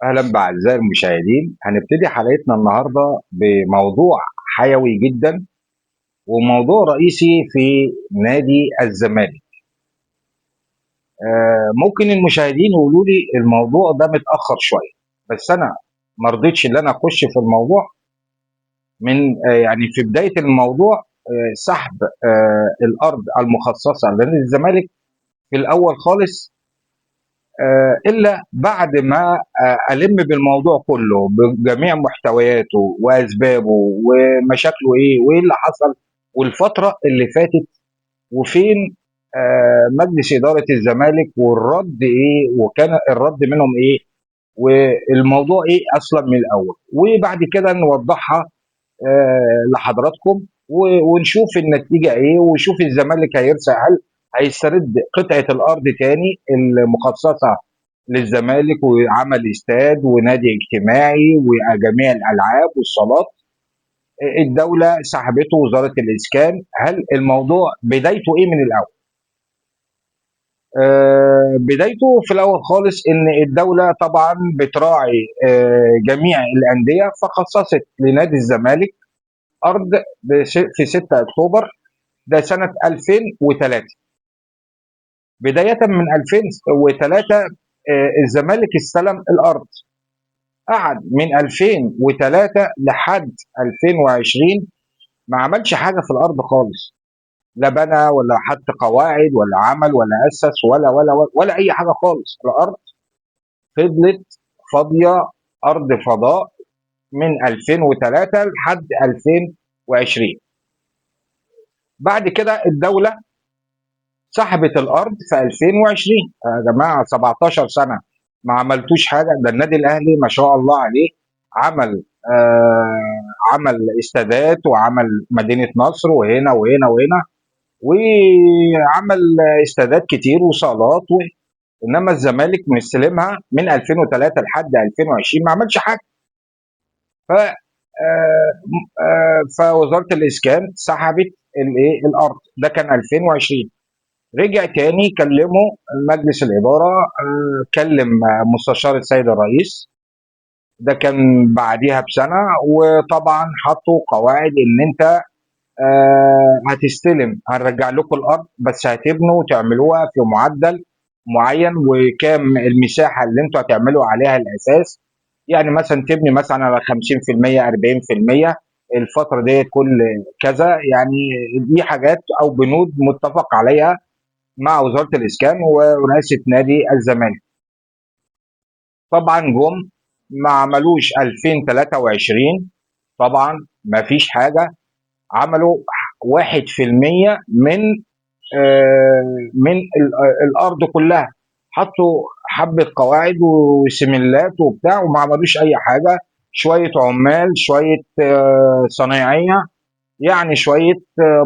أهلا بأعزائي المشاهدين. هنبتدي حلقتنا النهاردة بموضوع حيوي جدا وموضوع رئيسي في نادي الزمالك. ممكن المشاهدين يقولوا لي الموضوع ده متأخر شوية، بس أنا ما رضيتش إن أنا أخش في الموضوع من يعني في بداية الموضوع. سحب الأرض المخصصة لنادي الزمالك في الأول خالص، إلا بعد ما ألم بالموضوع كله بجميع محتوياته وأسبابه ومشاكله إيه وإيه اللي حصل والفترة اللي فاتت وفين مجلس إدارة الزمالك والرد إيه وكان الرد منهم إيه والموضوع إيه أصلا من الأول، وبعد كده نوضحها لحضراتكم ونشوف النتيجة إيه ونشوف الزمالك هيرسى هل هيسترد قطعة الأرض تاني المخصصة للزمالك وعمل استاد ونادي اجتماعي وجميع الالعاب والصالات. الدوله سحبته وزاره الاسكان. هل الموضوع بدايته ايه من الاول؟ بدايته في الاول خالص ان الدوله طبعا بتراعي جميع الانديه، فخصصت لنادي الزمالك ارض في 6 اكتوبر ده سنه 2003. بدايه من 2003 الزمالك استلم الارض، قعد من 2003 لحد 2020 ما عملش حاجه في الارض خالص، لا بنى ولا حط قواعد ولا عمل ولا اسس ولا اي حاجه خالص. الارض فضلت فاضيه، ارض فضاء من 2003 لحد 2020. بعد كده الدوله سحبت الارض في 2020. يا جماعه 17 سنه ما عملتوش حاجه. ده النادي الاهلي ما شاء الله عليه عمل عمل استادات وعمل مدينه نصر وهنا وهنا وهنا، وعمل استادات كتير وصالات انما الزمالك مستلمها من 2003 لحد 2020 ما عملش حاجه. ف فوزاره الاسكان سحبت الايه الارض. ده كان 2020. رجع تاني كلمه مجلس الإدارة، كلم مستشار السيد الرئيس. ده كان بعديها بسنة، وطبعا حطوا قواعد إن أنت هتستلم، هنرجع لكم الأرض بس هتبنوا وتعملوها في معدل معين وكام المساحة اللي أنتوا هتعملوا عليها الأساس. يعني مثلا تبني مثلا على 50% 40% الفترة دي كل كذا يعني. دي حاجات أو بنود متفق عليها مع وزاره الاسكان ورئاسه نادي الزمالك. طبعا جم ما عملوش 2023، طبعا ما فيش حاجه. عملوا 1% من الارض كلها. حطوا حبه قواعد وسملات وبتاع وما عملوش اي حاجه. شويه عمال، شويه صنايعيه، يعني شويه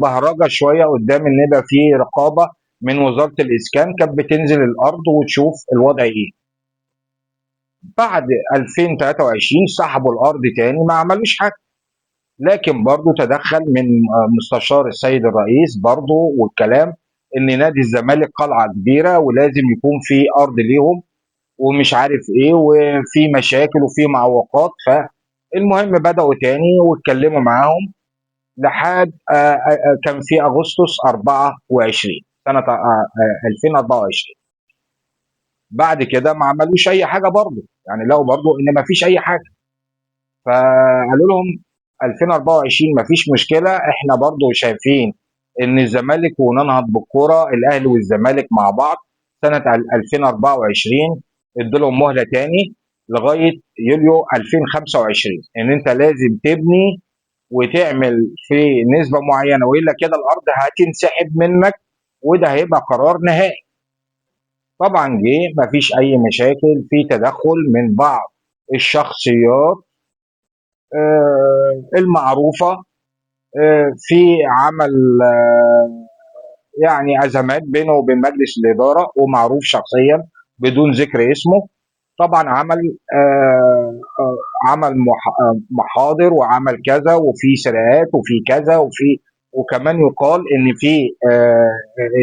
بهرجه شويه قدام ان يبقى في رقابه من وزاره الاسكان كانت بتنزل الارض وتشوف الوضع ايه. بعد 2023 سحبوا الارض تاني ما عملوش حاجه، لكن برضو تدخل من مستشار السيد الرئيس برضو والكلام ان نادي الزمالك قلعه كبيره ولازم يكون في ارض ليهم ومش عارف ايه وفي مشاكل وفي معوقات. فالمهم بداوا تاني واتكلموا معاهم لحد كان في اغسطس 24 سنه 2024. بعد كده ما عملوش اي حاجه برضه، يعني لقوا برضه ان ما فيش اي حاجه. فقالوا لهم 2024 ما فيش مشكله، احنا برضه شايفين ان الزمالك وننهض بالكوره الاهلي والزمالك مع بعض سنه 2024. ادوا لهم مهله تاني لغايه يوليو 2025 ان انت لازم تبني وتعمل في نسبه معينه والا كده الارض هتنسحب منك وده هيبقى قرار نهائي. طبعا جه مفيش اي مشاكل في تدخل من بعض الشخصيات المعروفه في عمل يعني ازمات بينه وبين مجلس الاداره ومعروف شخصيا بدون ذكر اسمه. طبعا عمل عمل محاضر وعمل كذا وفي سرقات وفي كذا وكمان يقال ان في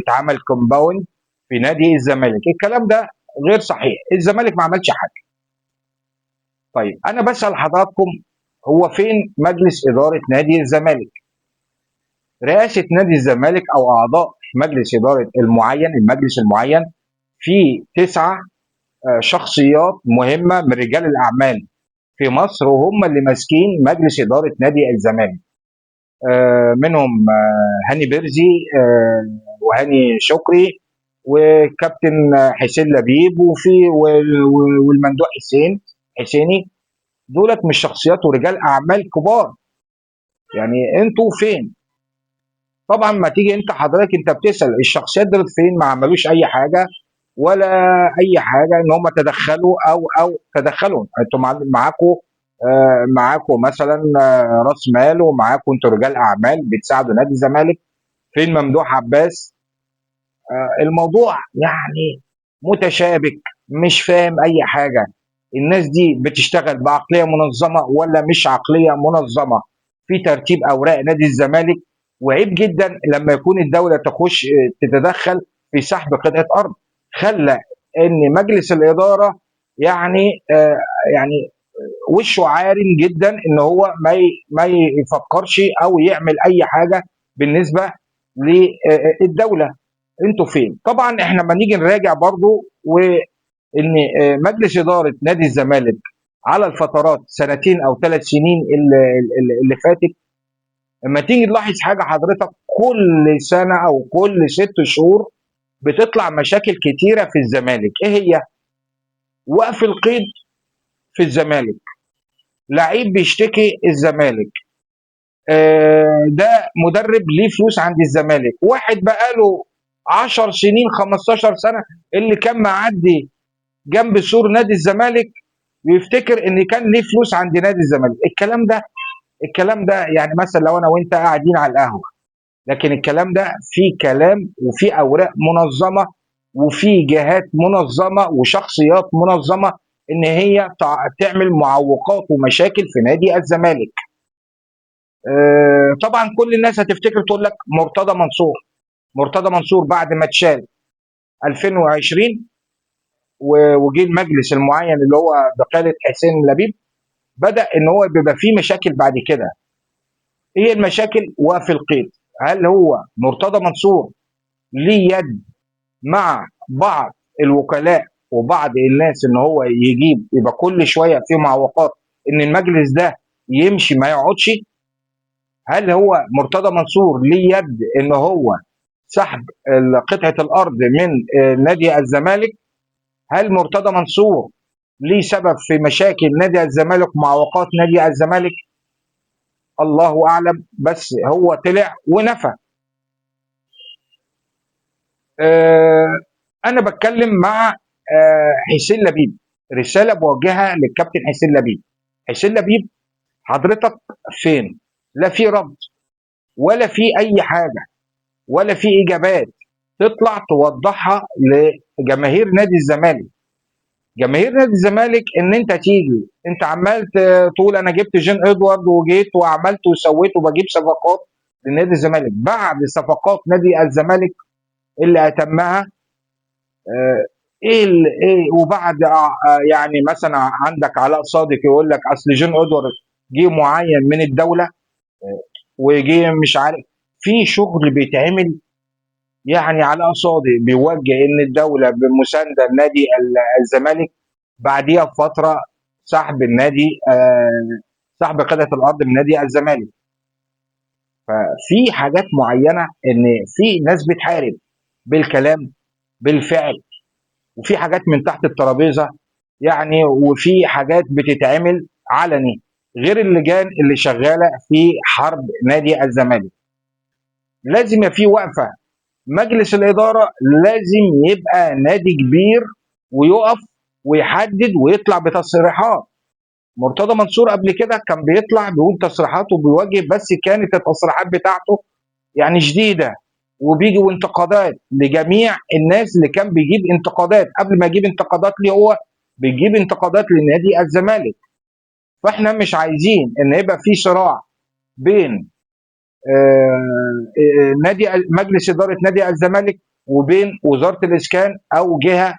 اتعمل كومباوند في نادي الزمالك. الكلام ده غير صحيح. الزمالك ما عملش حاجه. طيب انا بسأل حضراتكم، هو فين مجلس إدارة نادي الزمالك؟ رئاسة نادي الزمالك أو أعضاء مجلس إدارة المجلس المعين في 9 شخصيات مهمة من رجال الأعمال في مصر، وهم اللي ماسكين مجلس إدارة نادي الزمالك. منهم هاني بيرزي، وهاني شكري، وكابتن حسين لبيب، والممدوح حسيني. دولت مش شخصيات ورجال أعمال كبار، يعني انتوا فين؟ طبعا ما تيجي انت حضرتك انت بتسال الشخصيات دول فين، ما عملوش اي حاجه ولا اي حاجه ان هم تدخلوا او تدخلوا. انتوا معاكم معاكم مثلا راس مال، ومعاكم انتوا رجال اعمال بتساعدوا نادي الزمالك. فين ممدوح عباس؟ الموضوع يعني متشابك، مش فاهم اي حاجه. الناس دي بتشتغل بعقليه منظمه ولا مش عقليه منظمه في ترتيب اوراق نادي الزمالك؟ وعيب جدا لما يكون الدوله تخش تتدخل في سحب قطعه ارض. خلى ان مجلس الاداره يعني يعني وشه عارم جدا ان هو ما يفكرش او يعمل اي حاجه بالنسبه للدوله. انتوا فين؟ طبعا احنا لما نيجي نراجع برضو، وان مجلس اداره نادي الزمالك على الفترات سنتين او 3 سنين اللي فاتت، لما تيجي تلاحظ حاجه حضرتك، كل سنه او كل 6 شهور بتطلع مشاكل كتيره في الزمالك. ايه هي؟ وقف القيد في الزمالك، لعيب بيشتكي الزمالك، ده مدرب ليه فلوس عند الزمالك، واحد بقاله 10 سنين 15 سنه اللي كان معدي جنب سور نادي الزمالك ويفتكر ان كان ليه فلوس عند نادي الزمالك. الكلام ده يعني مثلا لو انا وانت قاعدين على القهوه، لكن الكلام ده فيه كلام وفيه اوراق منظمه وفيه جهات منظمه وشخصيات منظمه ان هي تعمل معوقات ومشاكل في نادي الزمالك. طبعا كل الناس هتفتكر تقول لك مرتضى منصور بعد ما اتشال 2020 وجه المجلس المعين اللي هو بقياده حسين لبيب، بدا ان هو بيبقى فيه مشاكل بعد كده. ايه المشاكل؟ وقف القيد. هل هو مرتضى منصور ليه يد مع بعض الوكلاء وبعض الناس ان هو يبقى كل شويه في معوقات ان المجلس ده يمشي ما يقعدش؟ هل هو مرتضى منصور ليه يد ان هو سحب قطعه الارض من نادي الزمالك؟ هل مرتضى منصور ليه سبب في مشاكل نادي الزمالك ومعوقات نادي الزمالك؟ الله اعلم، بس هو طلع ونفى. آه انا بتكلم مع حسين لبيب، رساله بوجهها للكابتن حسين لبيب. حسين لبيب، حضرتك فين؟ لا في رد ولا في اي حاجه ولا في اجابات تطلع توضحها لجماهير نادي الزمالك. جماهير نادي الزمالك ان انت تيجي انت عمال تقول انا جبت جين ادوارد وجيت وعملت وسويت وبجيب صفقات لنادي الزمالك. بعد صفقات نادي الزمالك اللي اتمها ايه وبعد يعني مثلا عندك علاء صادق يقول لك اصل جون ادوارد جه معين من الدوله، وجه مش عارف في شغل بيتعمل. يعني علاء صادق بيوجه ان الدوله بمسانده لنادي الزمالك، بعديها بفتره سحب النادي سحب قطعه الارض من نادي الزمالك. ففي حاجات معينه ان في ناس بتحارب بالكلام بالفعل، وفي حاجات من تحت الترابيزه يعني، وفي حاجات بتتعمل علني غير اللجان اللي شغاله في حرب نادي الزمالك. لازم يبقى في وقفه. مجلس الاداره لازم يبقى نادي كبير ويقف ويحدد ويطلع بتصريحات. مرتضى منصور قبل كده كان بيطلع بيقول تصريحات وبيواجه، بس كانت التصريحات بتاعته يعني شديده، وبيجي انتقادات لجميع الناس. اللي كان بيجيب انتقادات قبل ما يجيب انتقادات ليه هو بيجيب انتقادات لنادي الزمالك. فاحنا مش عايزين ان يبقى في صراع بين نادي مجلس اداره نادي الزمالك وبين وزاره الاسكان او جهه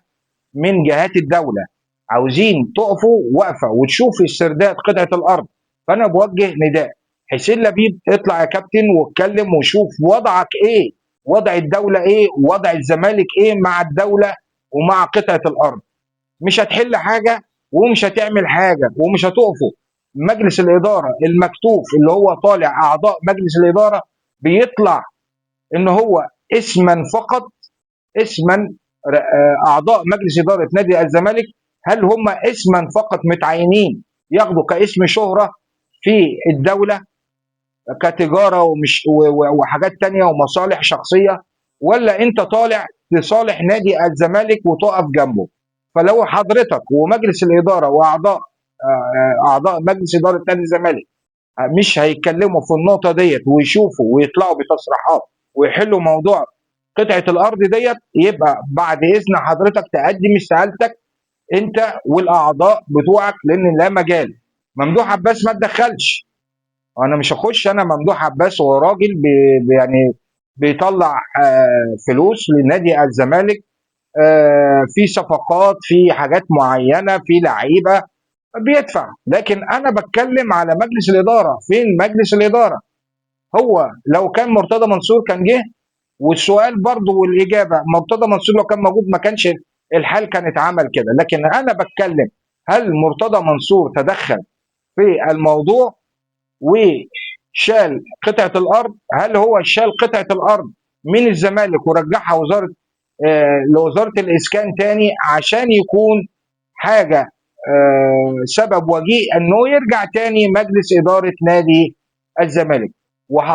من جهات الدوله. عاوزين تقفوا وقفه وتشوفوا استرداد قطعه الارض. فانا بوجه نداء: حسين لبيب، اطلع يا كابتن واتكلم وشوف وضعك ايه، وضع الدوله ايه، ووضع الزمالك ايه مع الدوله ومع قطعه الارض. مش هتحل حاجه ومش هتعمل حاجه ومش هتقفوا. مجلس الاداره المكتوف اللي هو طالع اعضاء مجلس الاداره بيطلع ان هو اسما فقط، اسما، اعضاء مجلس اداره نادي الزمالك. هل هم اسما فقط متعينين ياخدوا كاسم شهره في الدوله كتجاره وحاجات تانية ومصالح شخصيه، ولا انت طالع لصالح نادي الزمالك وتقف جنبه؟ فلو حضرتك ومجلس الاداره واعضاء اعضاء مجلس اداره نادي الزمالك مش هيتكلموا في النقطه ديت ويشوفوا ويطلعوا بتصريحات ويحلوا موضوع قطعه الارض ديت، يبقى بعد اذن حضرتك تقدم استقالتك انت والاعضاء بتوعك، لان لا مجال. ممدوح عباس ما تدخلش. انا مش هخش، انا ممدوح عباس هو راجل يعني بيطلع فلوس لنادي الزمالك، في صفقات، في حاجات معينه، في لعيبه بيدفع. لكن انا بتكلم على مجلس الاداره. فين مجلس الاداره؟ هو لو كان مرتضى منصور كان جه. والسؤال برضه والاجابه: مرتضى منصور لو كان موجود ما كانش الحال كان اتعمل كده. لكن انا بتكلم: هل مرتضى منصور تدخل في الموضوع وشال قطعه الارض؟ هل هو شال قطعه الارض من الزمالك ورجعها وزاره لوزاره الاسكان تاني عشان يكون حاجه سبب وجيه انه يرجع تاني مجلس اداره نادي الزمالك؟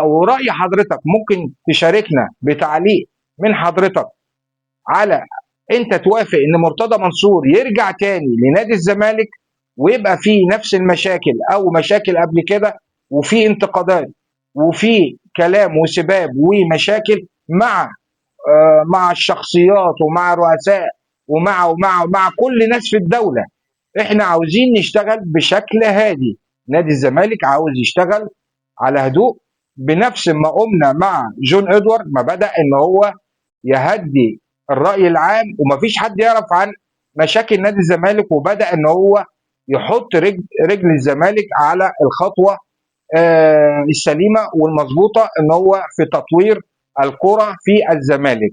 ورأي حضرتك ممكن تشاركنا بتعليق من حضرتك على انت توافق ان مرتضى منصور يرجع تاني لنادي الزمالك ويبقى فيه نفس المشاكل او مشاكل قبل كده، وفي انتقادات وفي كلام وسباب ومشاكل مع الشخصيات ومع رؤساء ومع كل ناس في الدولة. احنا عاوزين نشتغل بشكل هادي. نادي الزمالك عاوز يشتغل على هدوء، بنفس ما قمنا مع جون ادوارد ما بدأ ان هو يهدي الرأي العام ومفيش حد يعرف عن مشاكل نادي الزمالك، وبدأ ان هو يحط رجل الزمالك على الخطوة السليمة والمظبوطة ان هو في تطوير الكرة في الزمالك.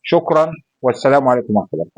شكرا والسلام عليكم ورحمة الله.